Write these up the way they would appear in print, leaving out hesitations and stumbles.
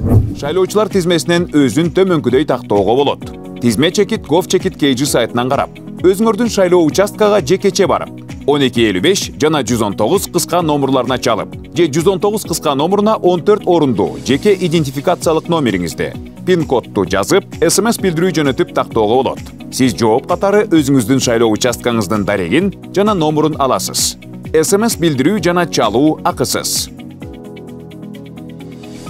Шайлоочулар тизмесинен өзүн төмөнкүдөй тактоого болот. Тизме чекит gov.chekit.kg сайтынан карап, өзүңөрдүн шайлоо участкага жекече барып, 1255 жана 119 кыска номурларына чалып, же 119 кыска номуруна 14 орунду жеке идентификациялык номериңизди, пин-кодду жазып, СМС билдирүү жөнөтүп тактоого болот. Сиз жооп катары өзүңүздүн шайлоо участкаңыздын дарегин жана номурун аласыз. СМС билдирүү жана чалуу акысыз.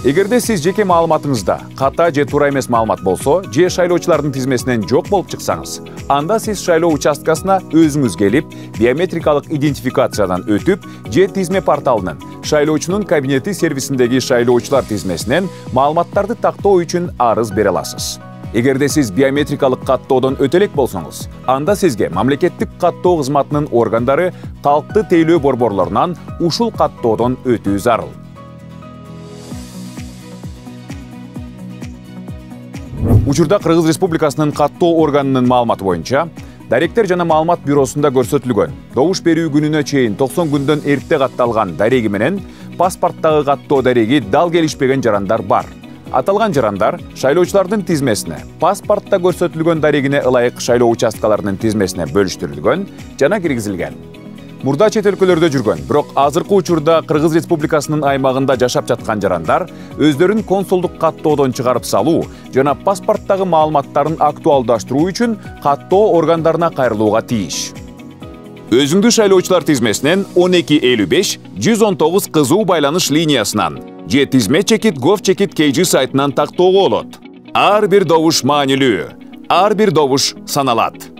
Эгерде сиз жеке маалыматыңызда ката же туура эмес маалымат болсо, же шайлоочулардын тизмесинен жок болуп чыксаңыз, анда сиз шайлоо участкасына өзүңүз келип, биометрикалык идентификациядан өтүп, же тизме порталынын шайлоочунун кабинети сервисиндеги шайлоочулар тизмесинен маалыматтарды тактоо үчүн арыз бере аласыз. Эгерде сиз биометрикалык каттоодон өтө элек болсоңуз, анда сизге мамлекеттик каттоо кызматынын органдары калкты тейлөө борборлорунан ушул каттоодон өтүү зарыл. Учурда Кыргыз Республикасынын каттоо органынын маалыматы боюнча, даректер жана маалымат бюросунда көрсөтүлгөн добуш берүү күнүнө чейин 90 күндөн эрте катталган дареги менен паспорттагы каттоо дареги дал келишпеген жарандар бар. Аталган жарандар шайлоочулардын тизмесине, паспортто көрсөтүлгөн дарегине ылайык шайлоо участкаларынын тизмесине бөлүштүрүлгөн жана киргизилген. Мурда чет өлкөлөрдө жүргөн, бирок азыркы учурда Кыргыз Республикасынын аймагында жашап жаткан жарандар өздөрүн консулдук каттоодон чыгарып салуу жана паспорттагы маалыматтарын актуалдаштыруу үчүн каттоо органдарына кайрылууга тийиш. Өзүңдү шайлоочулар тизмесинен 1255 119 кызуу байланыш линиясынан же тизме чекит gov.chekit.kg сайтынан тактоого болот. Ар бир добуш маанилүү, ар бир добуш саналат.